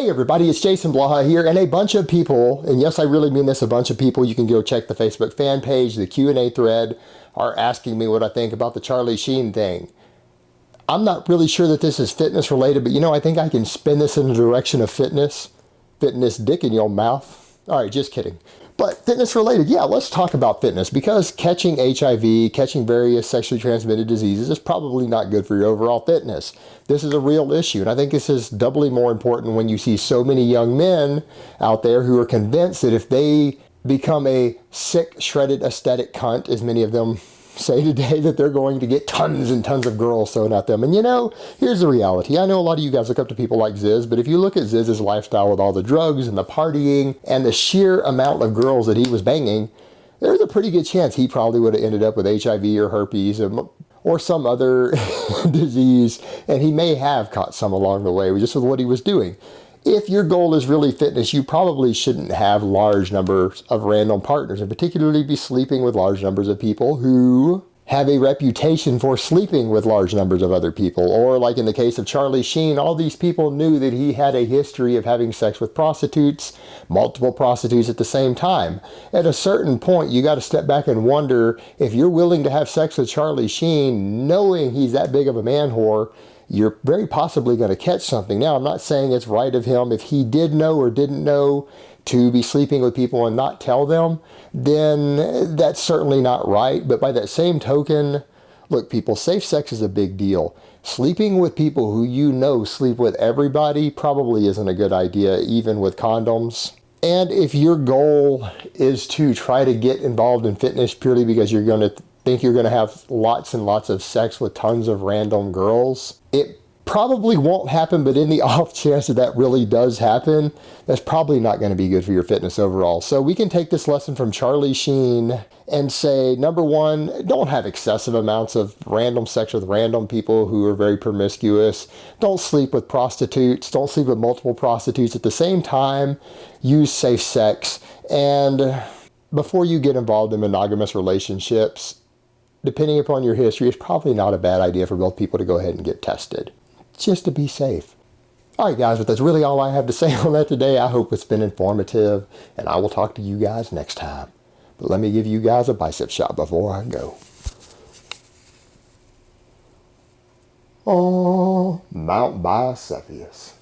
Hey everybody, it's Jason Blaha here, and a bunch of people, and yes I really mean this, a bunch of people, you can go check the Facebook fan page, the Q&A thread, are asking me what I think about the Charlie Sheen thing. I'm not really sure that this is fitness related, but you know, I think I can spin this in the direction of fitness. Fitness dick in your mouth. Alright, just kidding. But fitness related, yeah, let's talk about fitness, because catching HIV, catching various sexually transmitted diseases is probably not good for your overall fitness. This is a real issue, and I think this is doubly more important when you see so many young men out there who are convinced that if they become a sick, shredded, aesthetic cunt, as many of them say today, that they're going to get tons and tons of girls thrown at them. And you know, here's the reality. I know a lot of you guys look up to people like Ziz, but if you look at Ziz's lifestyle with all the drugs and the partying and the sheer amount of girls that he was banging, there's a pretty good chance he probably would have ended up with HIV or herpes or some other disease, and he may have caught some along the way just with what he was doing. If your goal is really fitness, you probably shouldn't have large numbers of random partners, and particularly be sleeping with large numbers of people who have a reputation for sleeping with large numbers of other people. Or like in the case of Charlie Sheen, all these people knew that he had a history of having sex with prostitutes, multiple prostitutes at the same time. At a certain point, you got to step back and wonder, if you're willing to have sex with Charlie Sheen, knowing he's that big of a man whore, you're very possibly going to catch something. Now, I'm not saying it's right of him. If he did know or didn't know to be sleeping with people and not tell them, then that's certainly not right. But by that same token, look, people, safe sex is a big deal. Sleeping with people who you know sleep with everybody probably isn't a good idea, even with condoms. And if your goal is to try to get involved in fitness purely because you're going to think you're going to have lots and lots of sex with tons of random girls, it probably won't happen, but in the off chance that that really does happen, that's probably not going to be good for your fitness overall. So we can take this lesson from Charlie Sheen and say, number one, don't have excessive amounts of random sex with random people who are very promiscuous. Don't sleep with prostitutes. Don't sleep with multiple prostitutes at the same time. Use safe sex. And before you get involved in monogamous relationships, depending upon your history, it's probably not a bad idea for both people to go ahead and get tested, just to be safe. All right, guys, but that's really all I have to say on that today. I hope it's been informative, and I will talk to you guys next time. But let me give you guys a bicep shot before I go. Oh, Mount Bicephalus.